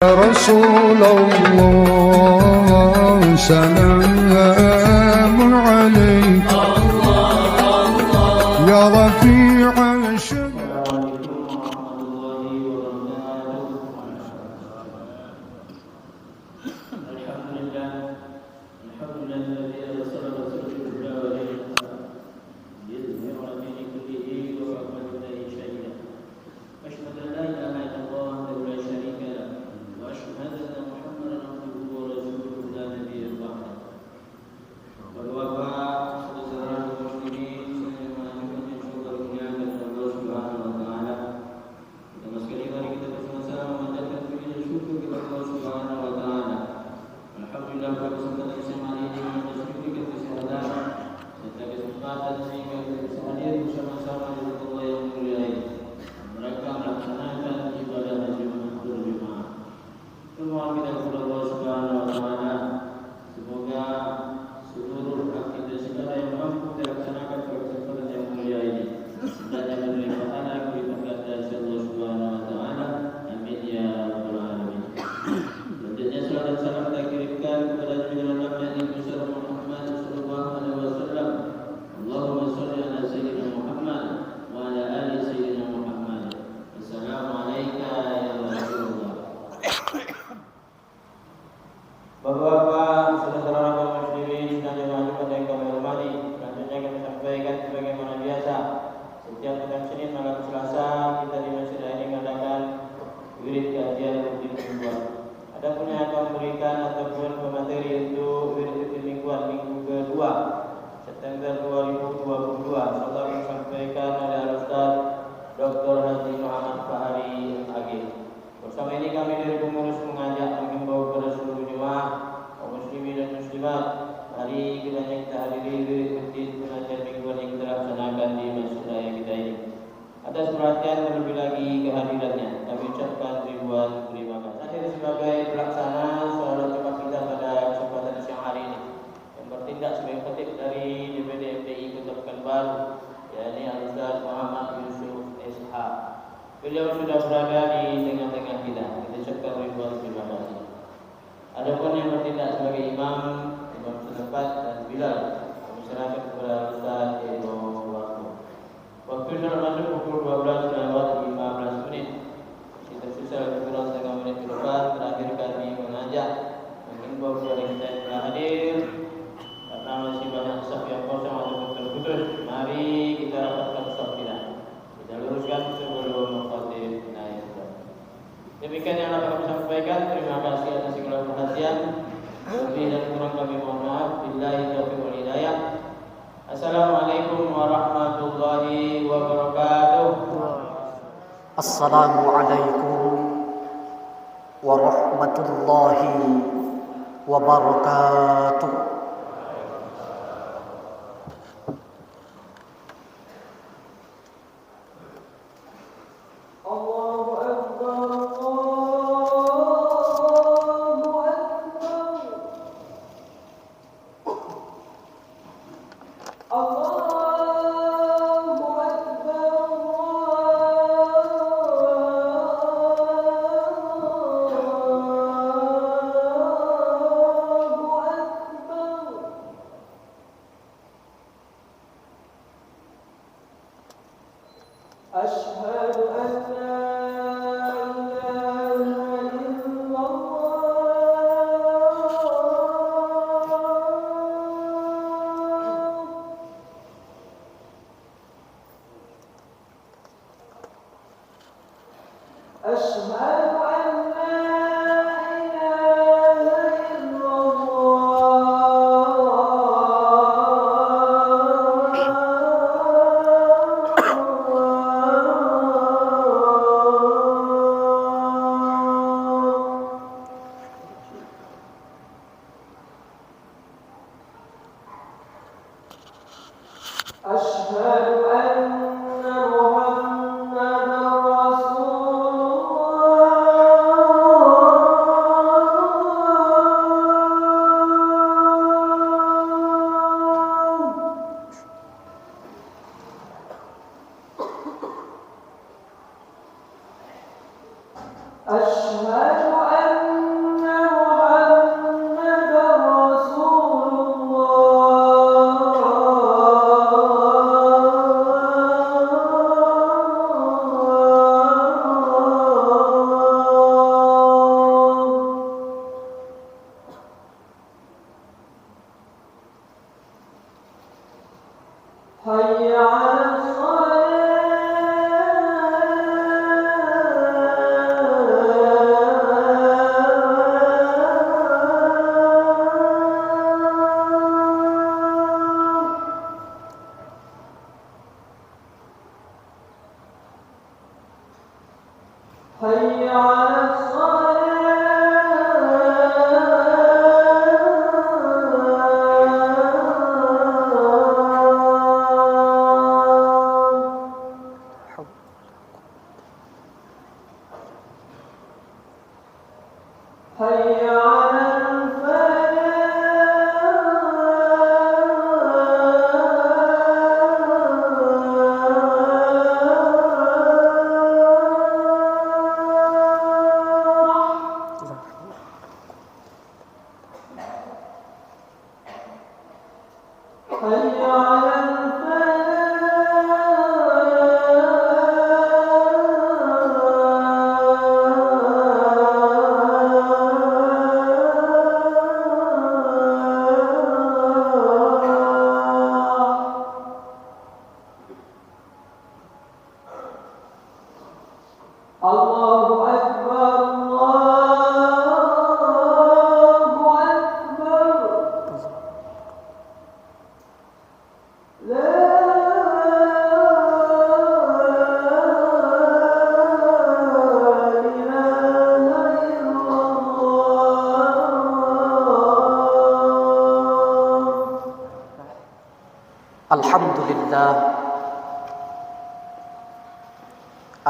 رسول الله سلام عليك يا رفيع الشمال. Bapak-bapak, saudara-saudara kaum muslimin dan jemaah Jumat yang kami hormati, selanjutnya kami sampaikan sebagaimana biasa. Setiap petang Senin malam Selasa kita di masjid ini mengadakan wirid kajian rutin mingguan. Adapun yang akan memberikan ataupun pemateri untuk wirid rutin mingguan minggu kedua September 2022, insyaallah disampaikan oleh Al-Ustaz Dr. Haji Muhammad Fahari AG. Bersama ini kami dari pengurus mengajak mengimbau kepada seluruh jemaah kaum muslimin dan muslimat, mari kita hadiri wirid rutin pengajian mingguan yang kita laksanakan di masjid raya kita ini. Atas perhatian terlebih lagi kehadirannya, kami ucapkan ribuan terima kasih. Akhir sebagai pelaksana salat Jumat kita pada kesempatan siang hari ini, yang bertindak sebagai khatib dari DPD FPI Kota Pekanbaru, yakni Al-Ustaz Muhammad Yusuf SH. Beliau sudah berada di tengah-tengah kita. Kita ucapkan ribuan terima kasih. Adapun yang bertindak sebagai imam setempat dan Bilal, kami serahkan kepada Ustaz Edo Waktu. Waktu sudah masuk pukul 12:15 menit. Kita susah kurang setengah menit ke depan. Terakhir kami mengajak mengimbau kepada kita yang telah hadir, karena masih banyak saf yang kosong atau terputus. Mari kita rapatkan saf kita. Kita luruskan sebelum khatib naik. Demikian yang dapat kami sampaikan. Terima kasih atas segala perhatian. Lebih dan kurang kami mohon maaf. Billahi taufiq wal hidayah. Assalamualaikum warahmatullahi wabarakatuh. Assalamualaikum warahmatullahi wabarakatuh. Allahu Akbar.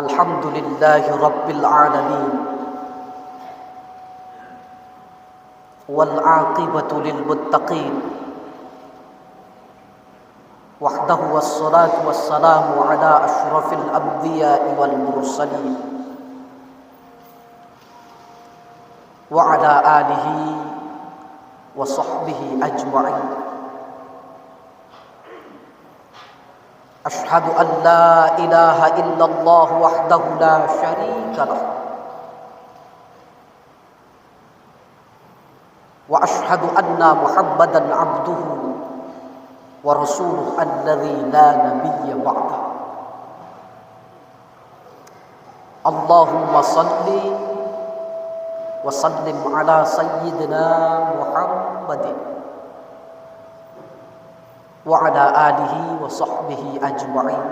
Alhamdulillahi Rabbil Alamin, wal aqibatu lil muttaqin, wahdahu wassalatu wassalamu ala ashrafil anbiya'i wal mursalin wa ala alihi wa sahbihi ajma'in. أشهد أن لا إله إلا الله وحده لا شريك له وأشهد أن محمدا عبده ورسوله الذي لا نبي بعده. اللهم صل وسلم على سيدنا محمد وعلى آله وصحبه أجمعين.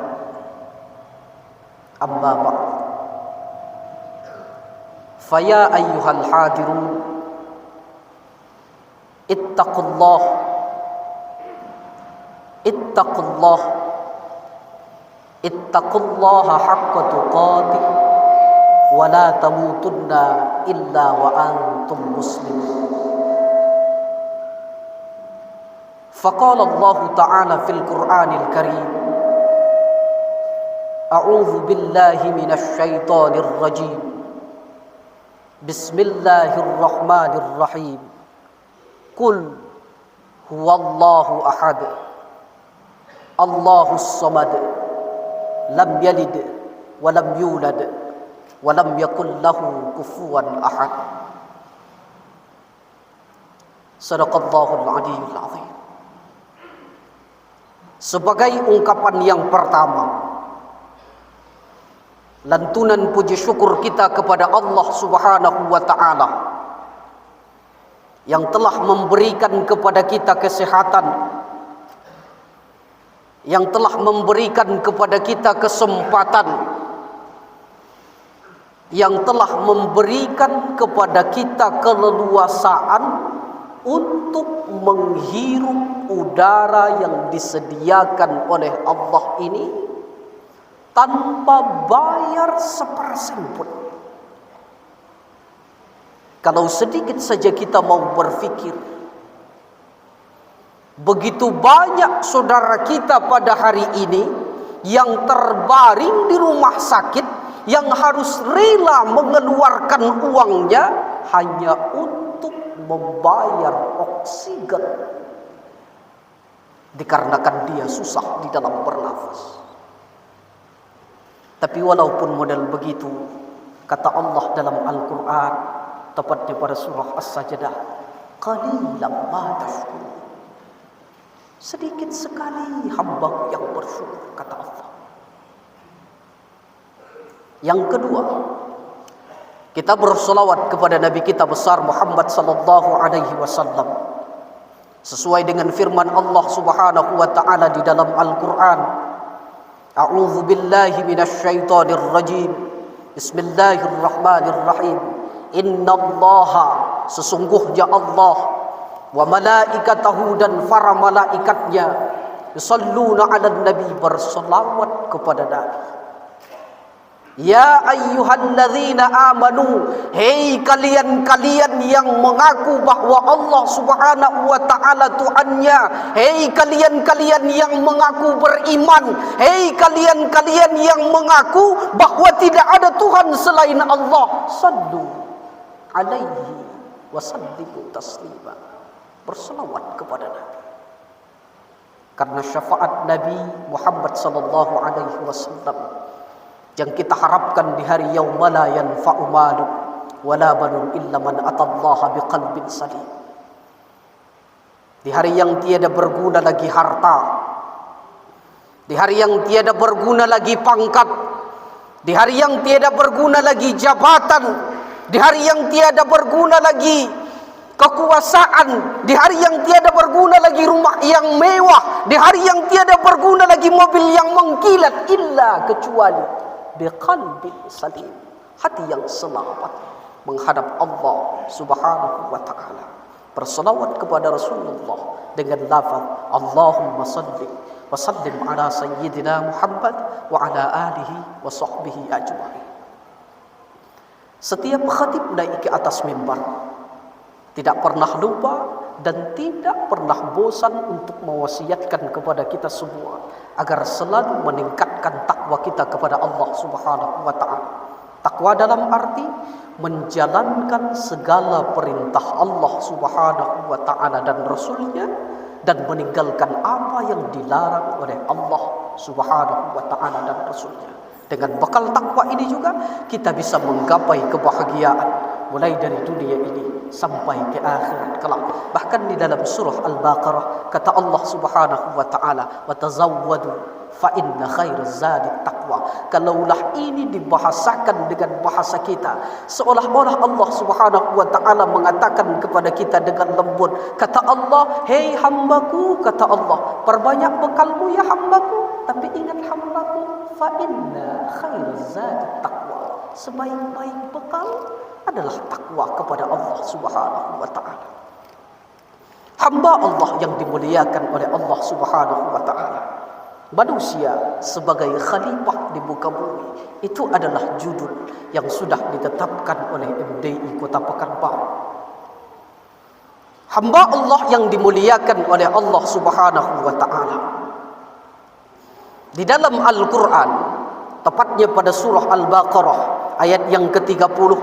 أما بعد، فيا أيها الحاضرون اتقوا الله اتقوا الله حق تقاته ولا تموتن إلا وأنتم مسلمون. فقال الله تعالى في القرآن الكريم: أعوذ بالله من الشيطان الرجيم، بسم الله الرحمن الرحيم، قل هو الله أحد الله الصمد لم يلد ولم يولد ولم يكن له كفوا أحد. صدق الله العلي العظيم. Sebagai ungkapan yang pertama, lantunan puji syukur kita kepada Allah Subhanahu wa taala yang telah memberikan kepada kita kesehatan, yang telah memberikan kepada kita kesempatan, yang telah memberikan kepada kita keleluasaan untuk menghirup udara yang disediakan oleh Allah ini tanpa bayar sepersen pun. Kalau sedikit saja kita mau berpikir, begitu banyak saudara kita pada hari ini yang terbaring di rumah sakit, yang harus rela mengeluarkan uangnya hanya untuk membayar oksigen dikarenakan dia susah di dalam bernafas. Tapi walaupun model begitu, kata Allah dalam Al-Quran, tepatnya pada surah As-Sajdah, qalilan ma tashkurun, sedikit sekali hamba yang bersyukur, kata Allah. Yang kedua, kita bersolawat kepada Nabi kita besar Muhammad sallallahu alaihi wasallam sesuai dengan firman Allah Subhanahu wa taala di dalam Al-Qur'an. A'udzu billahi minasyaitonir rajim. Bismillahirrahmanirrahim. Innallaha, sesungguhnya Allah, wa malaikatahu, dan para malaikatnya, yusalluna 'alan nabi, bersolawat kepada Nabi. Ya ayyuhalladzina amanu, hei kalian-kalian yang mengaku bahwa Allah Subhanahu wa taala Tuhannya, hei kalian-kalian yang mengaku beriman, hei kalian-kalian yang mengaku bahwa tidak ada Tuhan selain Allah, sallu alaihi wa sallimu taslima. Berselawat kepada Nabi. Karena syafaat Nabi Muhammad sallallahu alaihi wasallam yang kita harapkan di hari yauma la yanfa'u malu wala banun illa man atallaha biqalbin salim. Di hari yang tiada berguna lagi harta, di hari yang tiada berguna lagi pangkat, di hari yang tiada berguna lagi jabatan, di hari yang tiada berguna lagi kekuasaan, di hari yang tiada berguna lagi rumah yang mewah, di hari yang tiada berguna lagi mobil yang mengkilat, illa kecuali biqalbin salim, hati yang selamat menghadap Allah Subhanahu wa taala. Berselawat kepada Rasulullah dengan lafaz Allahumma salli wa sallim ala sayyidina Muhammad wa ala alihi wa sahbihi ajma'in. Setiap khatib naik ke atas mimbar tidak pernah lupa dan tidak pernah bosan untuk mewasiatkan kepada kita semua agar selalu meningkatkan takwa kita kepada Allah Subhanahu wa taala. Takwa dalam arti menjalankan segala perintah Allah Subhanahu wa taala dan Rasulnya, dan meninggalkan apa yang dilarang oleh Allah Subhanahu wa taala dan Rasulnya. Dengan bekal takwa ini juga kita bisa menggapai kebahagiaan mulai dari dunia ini sampai ke akhirat kelak. Bahkan di dalam surah Al-Baqarah kata Allah Subhanahu wa taala, "Wa tazawwadu fa inna khairaz zadi taqwa." Kalaulah ini dibahasakan dengan bahasa kita, seolah-olah Allah Subhanahu wa taala mengatakan kepada kita dengan lembut, kata Allah, "Hei hambaku," kata Allah, "perbanyak bekalmu ya hambaku, tapi ingat hambaku, fa inna khairaz zadi taqwa." Sebaik-baik bekal adalah takwa kepada Allah Subhanahu wa taala. Hamba Allah yang dimuliakan oleh Allah Subhanahu wa taala. Manusia sebagai khalifah di muka bumi, itu adalah judul yang sudah ditetapkan oleh MDI Kota Pekanbaru. Hamba Allah yang dimuliakan oleh Allah Subhanahu wa taala. Di dalam Al-Qur'an, tepatnya pada surah Al-Baqarah ayat yang ke-30,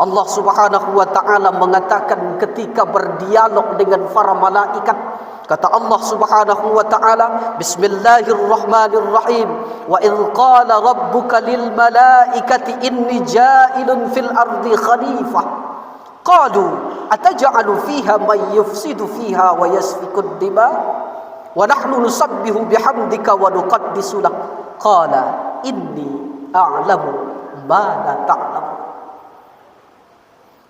Allah Subhanahu wa taala mengatakan ketika berdialog dengan para malaikat, kata Allah Subhanahu wa taala, bismillahirrahmanirrahim, wa idz qala rabbuka lil malaikati inni ja'ilun fil ardi khalifah qalu ataj'alu fiha man yufsidu fiha wa yasfiku ad-dima wa nahnu nusabbihu bihamdika wa nuqaddisu lak qala inni a'lamu ma la ta'lamun.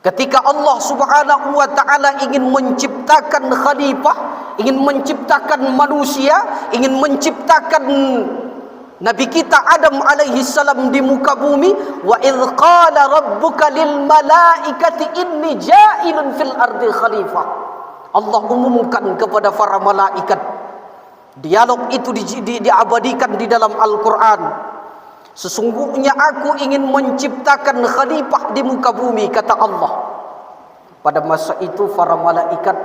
Ketika Allah Subhanahu wa taala ingin menciptakan khalifah, ingin menciptakan manusia, ingin menciptakan Nabi kita Adam alaihi salam di muka bumi, wa idz qala rabbuka lil malaikati inni ja'ilun fil ardi khalifah. Allah umumkan kepada para malaikat. Dialog itu diabadikan di dalam Al-Qur'an. Sesungguhnya aku ingin menciptakan khalifah di muka bumi, kata Allah. Pada masa itu para malaikat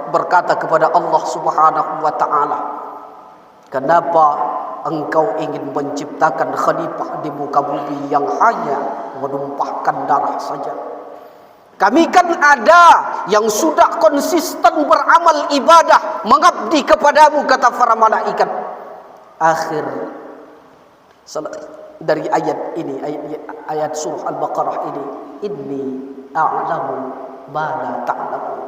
berkata kepada Allah Subhanahu wa taala, kenapa engkau ingin menciptakan khalifah di muka bumi yang hanya menumpahkan darah saja? Kami kan ada yang sudah konsisten beramal ibadah, mengabdi kepadamu, kata para malaikat. Akhir dari ayat ini, ayat surah Al-Baqarah ini, inni a'lamu ma la ta'lamun.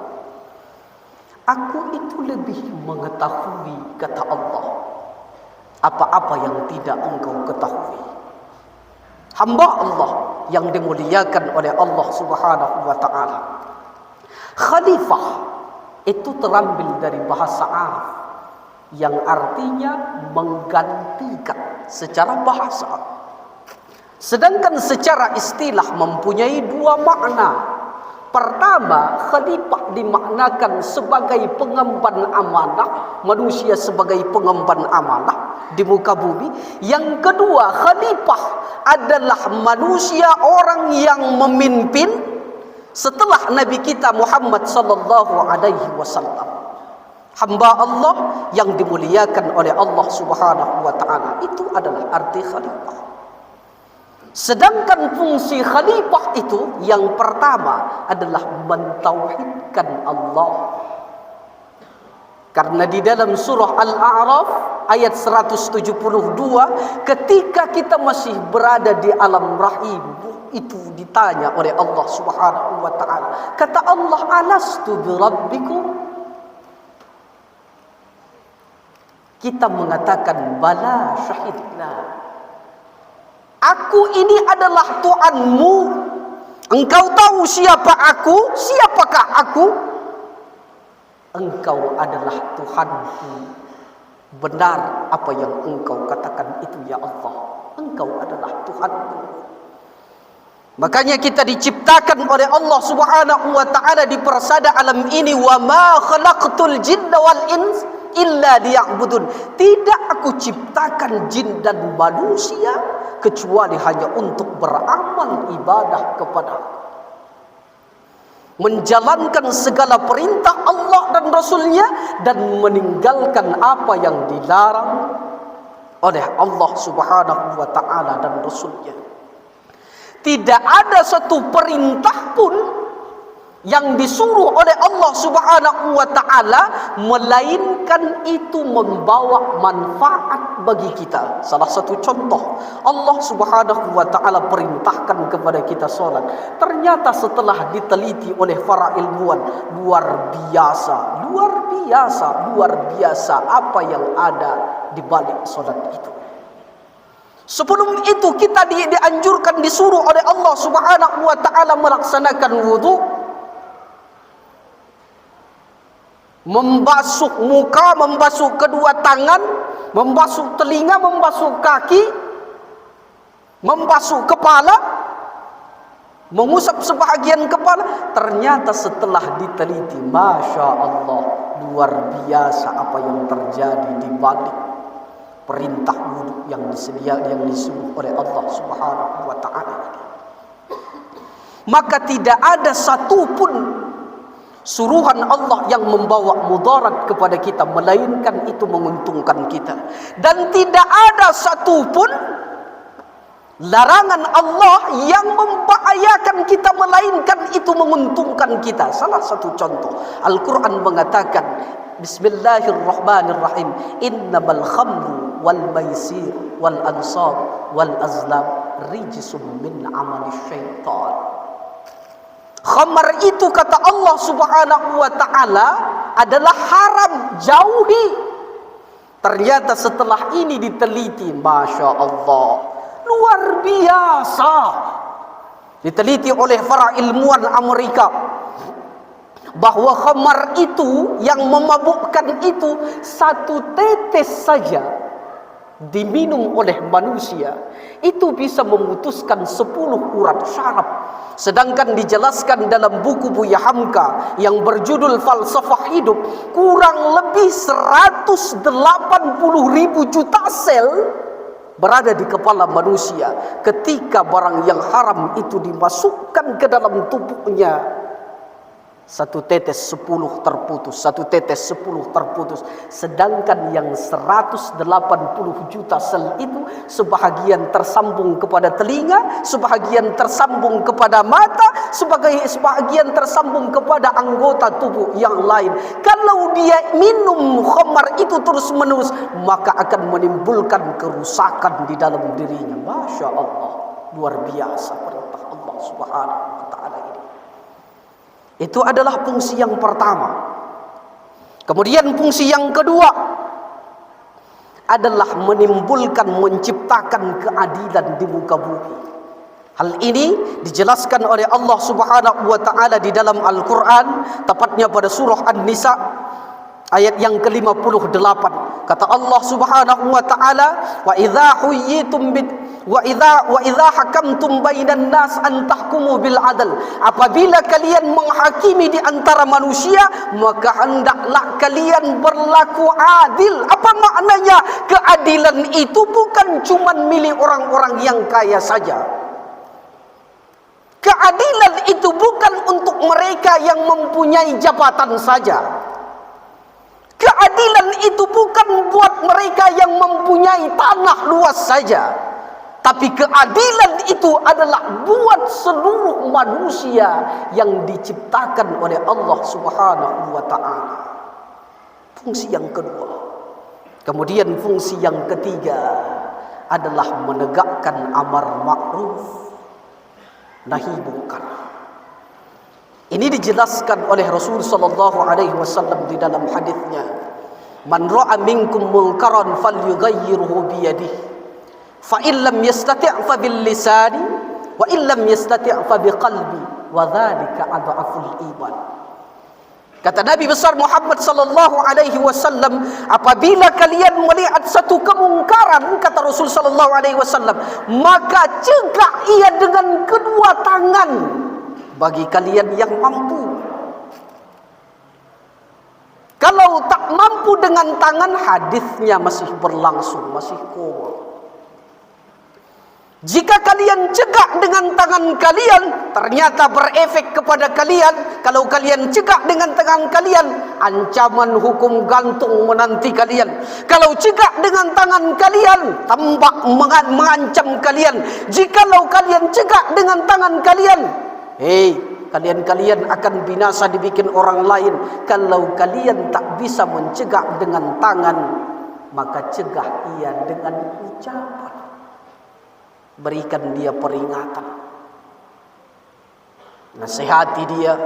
Aku itu lebih mengetahui, kata Allah, apa-apa yang tidak engkau ketahui. Hamba Allah yang dimuliakan oleh Allah Subhanahu wa taala. Khalifah itu terambil dari bahasa Arab yang artinya menggantikan secara bahasa. Sedangkan secara istilah mempunyai dua makna. Pertama, khalifah dimaknakan sebagai pengemban amanah, manusia sebagai pengemban amanah di muka bumi. Yang kedua, khalifah adalah manusia, orang yang memimpin setelah Nabi kita Muhammad sallallahu alaihi wasallam. Hamba Allah yang dimuliakan oleh Allah Subhanahu wa taala. Itu adalah arti khalifah. Sedangkan fungsi khalifah itu yang pertama adalah mentauhidkan Allah. Karena di dalam surah Al-A'raf ayat 172, ketika kita masih berada di alam rahim, itu ditanya oleh Allah Subhanahu wa taala. Kata Allah, "Alastu bi rabbikum?" Kita mengatakan, "Bala, syahidna." Aku ini adalah Tuhanmu. Engkau tahu siapa aku? Siapakah aku? Engkau adalah Tuhanku. Benar apa yang engkau katakan itu ya Allah. Engkau adalah Tuhanku. Makanya kita diciptakan oleh Allah Subhanahu wa taala di persada alam ini, wa ma khalaqtul jinna wal ins illa liya'budun. Tidak aku ciptakan jin dan manusia kecuali hanya untuk beramal ibadah kepada Aku, menjalankan segala perintah Allah dan Rasulnya, dan meninggalkan apa yang dilarang oleh Allah Subhanahu wa taala dan Rasulnya. Tidak ada satu perintah pun yang disuruh oleh Allah Subhanahu wa taala melainkan itu membawa manfaat bagi kita. Salah satu contoh, Allah Subhanahu wa taala perintahkan kepada kita salat. Ternyata setelah diteliti oleh para ilmuwan, luar biasa apa yang ada di balik salat itu. Sebelum itu kita dianjurkan, disuruh oleh Allah Subhanahu wa taala melaksanakan wudu, membasuh muka, membasuh kedua tangan, membasuh telinga, membasuh kaki, membasuh kepala, mengusap sebahagian kepala. Ternyata setelah diteliti, Masya Allah, luar biasa apa yang terjadi di balik perintah wudu yang disuruh oleh Allah Subhanahu wa taala. Maka tidak ada satupun suruhan Allah yang membawa mudarat kepada kita, melainkan itu menguntungkan kita. Dan tidak ada satupun larangan Allah yang membahayakan kita, melainkan itu menguntungkan kita. Salah satu contoh, Al-Quran mengatakan, Bismillahirrahmanirrahim, innamal khamru wal maisir wal ansab wal azlam rijsum min amali syaitan. Khamar itu, kata Allah Subhanahu wa taala, adalah haram, jauhi. Ternyata setelah ini diteliti, Masya Allah, luar biasa, diteliti oleh para ilmuwan Amerika, bahwa khamar itu yang memabukkan itu, satu tetes saja diminum oleh manusia itu bisa memutuskan 10 urat syaraf. Sedangkan dijelaskan dalam buku Buya Hamka yang berjudul Falsafah Hidup, kurang lebih 180.000 juta sel berada di kepala manusia. Ketika barang yang haram itu dimasukkan ke dalam tubuhnya, satu tetes 10 terputus, satu tetes 10 terputus. Sedangkan yang 180 juta sel itu, sebahagian tersambung kepada telinga, sebahagian tersambung kepada mata, sebahagian tersambung kepada anggota tubuh yang lain. Kalau dia minum khamar itu terus menerus, maka akan menimbulkan kerusakan di dalam dirinya. Masya Allah, luar biasa perintah Allah Subhanahu wa taala ini. Itu adalah fungsi yang pertama. Kemudian fungsi yang kedua adalah menimbulkan, menciptakan keadilan di muka bumi. Hal ini dijelaskan oleh Allah Subhanahu wa taala di dalam Al-Qur'an, tepatnya pada surah An-Nisa ayat yang ke-58. Kata Allah Subhanahu wa taala, Wa idza hakamtum bainan nas an tahkumu bil adl. Apabila kalian menghakimi di antara manusia, maka hendaklah kalian berlaku adil. Apa maknanya? Keadilan itu bukan cuma milik orang-orang yang kaya saja. Keadilan itu bukan untuk mereka yang mempunyai jabatan saja. Keadilan itu bukan buat mereka yang mempunyai tanah luas saja. Tapi keadilan itu adalah buat seluruh manusia yang diciptakan oleh Allah Subhanahu wa ta'ala. Fungsi yang kedua. Kemudian fungsi yang ketiga adalah menegakkan amar ma'ruf nahi munkar. Ini dijelaskan oleh Rasul sallallahu alaihi wasallam di dalam hadisnya, "Man ra'a minkum munkaran falyughayyirhu bi yadihi. Fa in lam yastati' fa bil lisani wa in lam yastati' fa bi qalbi wa dzalika adhaful iman." Kata Nabi besar Muhammad sallallahu alaihi wasallam, apabila kalian melihat satu kemungkaran, kata Rasul sallallahu alaihi wasallam, maka cegah ia dengan kedua tangan bagi kalian yang mampu. Kalau tak mampu dengan tangan, hadisnya masih berlangsung, masih koma. Jika kalian cegah dengan tangan kalian, ternyata berefek kepada kalian. Kalau kalian cegah dengan tangan kalian, ancaman hukum gantung menanti kalian. Kalau cegah dengan tangan kalian, tambak mengancam kalian. Jikalau kalian cegah dengan tangan kalian, kalian akan binasa dibikin orang lain. Kalau kalian tak bisa mencegah dengan tangan, maka cegah ia dengan ucapan. Berikan dia peringatan, nasihati dia,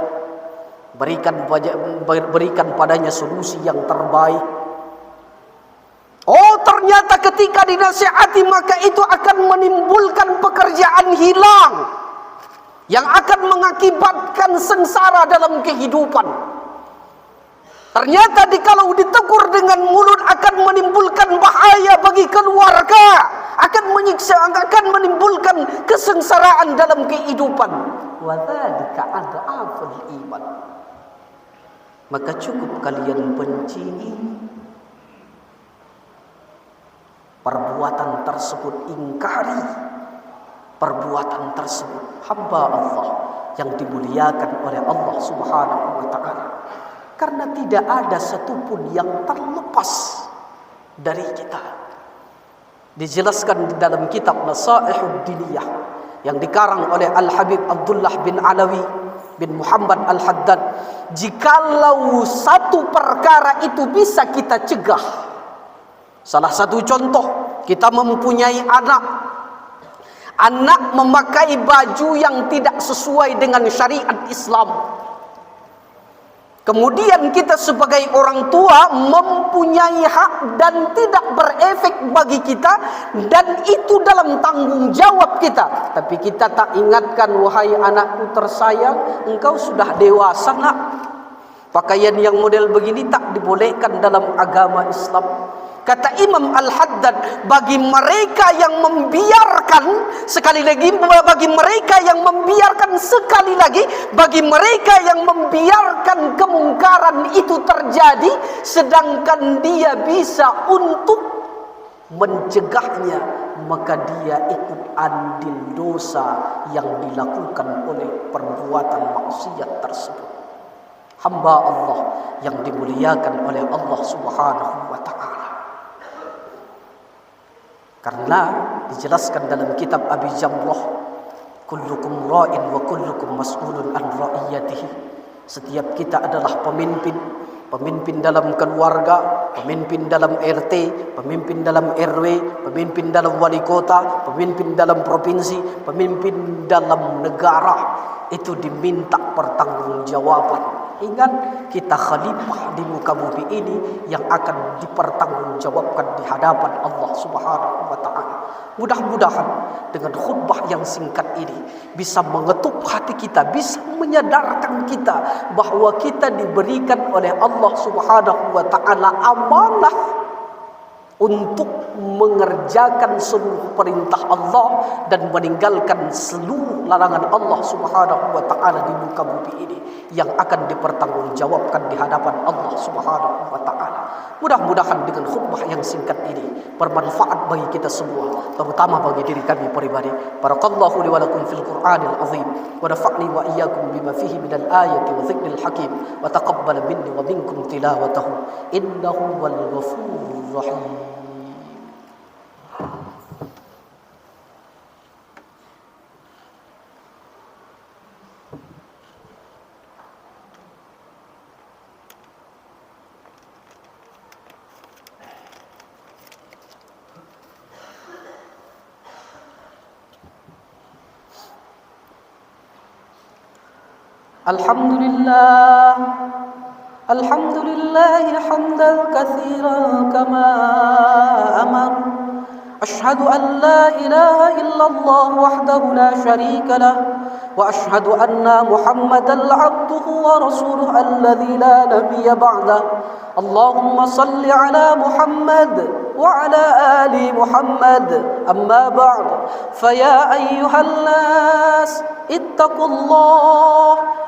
berikan padanya solusi yang terbaik. Oh, ternyata ketika dinasihati, maka itu akan menimbulkan pekerjaan hilang yang akan mengakibatkan sengsara dalam kehidupan. Ternyata kalau ditegur dengan mulut akan menimbulkan bahaya bagi keluarga, akan menyiksa, akan menimbulkan kesengsaraan dalam kehidupan. Wa dzalika adhaful iman. Maka cukup kalian benci perbuatan tersebut, ingkari perbuatan tersebut. Hamba Allah yang dimuliakan oleh Allah Subhanahu wa ta'ala. Karena tidak ada satupun yang terlepas dari kita. Dijelaskan di dalam kitab Nasaihud Diniyah yang dikarang oleh Al-Habib Abdullah bin Alawi bin Muhammad Al-Haddad, jikalau satu perkara itu bisa kita cegah. Salah satu contoh, kita mempunyai anak memakai baju yang tidak sesuai dengan syariat Islam. Kemudian kita sebagai orang tua mempunyai hak dan tidak berefek bagi kita, dan itu dalam tanggung jawab kita. Tapi kita tak ingatkan, wahai anakku tersayang, engkau sudah dewasa nak. Pakaian yang model begini tak dibolehkan dalam agama Islam. Kata Imam Al-Haddad, bagi mereka yang membiarkan, sekali lagi, bagi mereka yang membiarkan, sekali lagi, bagi mereka yang membiarkan kemungkaran itu terjadi, sedangkan dia bisa untuk mencegahnya, maka dia ikut andil dosa yang dilakukan oleh perbuatan maksiat tersebut. Hamba Allah yang dimuliakan oleh Allah Subhanahu wa ta'ala. Karena dijelaskan dalam kitab Abi Jamrah, kullukum ra'in wa kullukum mas'ulun an ra'iyatihi. Setiap kita adalah pemimpin, pemimpin dalam keluarga, pemimpin dalam RT, pemimpin dalam RW, pemimpin dalam wali kota, pemimpin dalam provinsi, pemimpin dalam negara. Itu diminta pertanggungjawaban. Ingat, kita khalifah di muka bumi ini yang akan dipertanggungjawabkan di hadapan Allah Subhanahu wa ta'ala. Mudah-mudahan dengan khutbah yang singkat ini bisa mengetuk hati kita, bisa menyadarkan kita bahwa kita diberikan oleh Allah Subhanahu wa ta'ala amanah untuk mengerjakan seluruh perintah Allah dan meninggalkan seluruh larangan Allah Subhanahu wa taala di muka bumi ini yang akan dipertanggungjawabkan di hadapan Allah Subhanahu wa taala. Mudah-mudahan dengan khutbah yang singkat ini bermanfaat bagi kita semua, terutama bagi diri kami pribadi. Barakallahu li wa lakum fil Qur'anil azim wa nafa'ni wa iyyakum bima fihi minal ayati wa dzikril hakim wa taqabbal minni wa minkum tilawatahu innahu wal ghafurur rahim. Alhamdulillah, alhamdulillah hamdan katsiran kama amar. Ashhadu an la ilaha illallah wahdahu la syarika lah wa ashhadu anna Muhammadan abduhu wa rasuluhu alladzi la nabiyya ba'dah. Allahumma salli ala Muhammad wa ala ali Muhammad. Amma ba'd, faya ayyuhan nas ittaqullah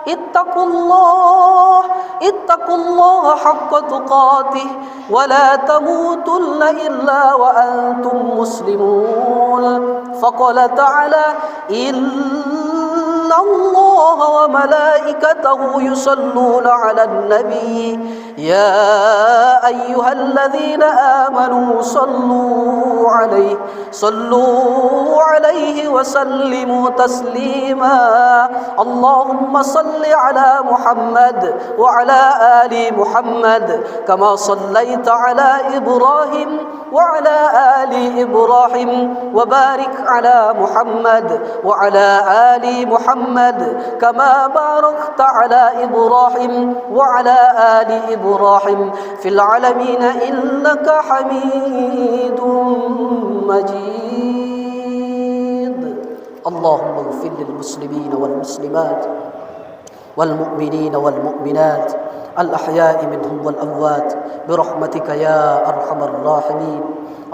اتقوا الله حق تقاته ولا تموتن إلا وأنتم مسلمون. فقال تعالى إن الله وملائكته يصلون على النبي يا أيها الذين آمنوا صلوا عليه وسلموا تسليما. اللهم صل على محمد وعلى آل محمد كما صليت على إبراهيم وعلى آل إبراهيم وبارك على محمد وعلى آل محمد كما باركت على إبراهيم وعلى آل إبراهيم في العالمين إنك حميد مجيد. اللهم اغفر للمسلمين والمسلمات والمؤمنين والمؤمنات الأحياء منهم والأموات برحمتك يا أرحم الراحمين.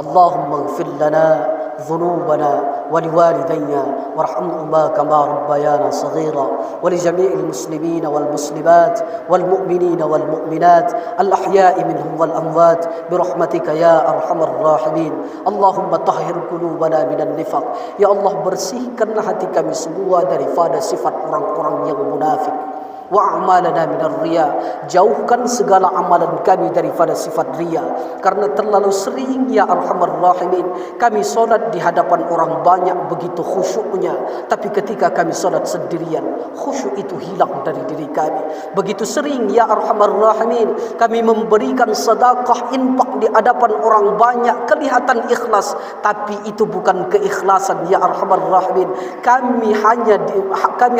اللهم اغفر لنا ذنوبنا ولوالدينا وارحمهما كما ربيانا صغيرا ولجميع المسلمين والمسلمات والمؤمنين والمؤمنات الأحياء منهم والأموات برحمتك يا أرحم الراحمين. اللهم طهر قلوبنا من النفاق. Ya Allah, bersihkanlah hati kami semua daripada sifat orang-orang yang munafik. Wa a'malana minar riya, jauhkan segala amalan kami daripada sifat riya, karena terlalu sering ya arhamar rahimin kami solat di hadapan orang banyak begitu khusyuknya, tapi ketika kami solat sendirian khusyuk itu hilang dari diri kami. Begitu sering ya arhamar rahimin kami memberikan sedekah infak di hadapan orang banyak kelihatan ikhlas, tapi itu bukan keikhlasan ya arhamar rahimin. Kami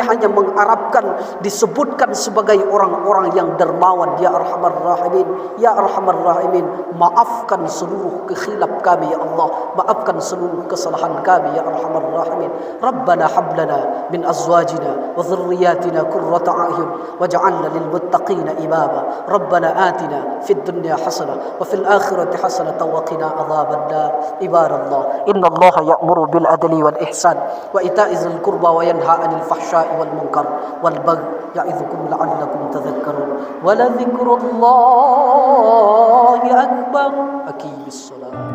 hanya mengharapkan disebut sebagai orang-orang yang dermawan ya arhamar rahimin. Ya arhamar rahimin, maafkan seluruh kekhilaf kami ya Allah, maafkan seluruh kesalahan kami ya arhamar rahimin. Rabbana hab lana min azwajina wa dhurriyyatina qurrata a'yun waj'alna lil muttaqina imama. Rabbana atina fid dunya hasanah wa fil akhirati hasanah wa qina adzaban nar. Ibadallah, innallaha ya'muru bil adli wal ihsan wa ita'i dzil qurba wa yanha 'anil fahsya'i wal munkar wal baghi يعظكم لعلكم تذكرون ولذكر الله أكبر. أقيموا الصلاة.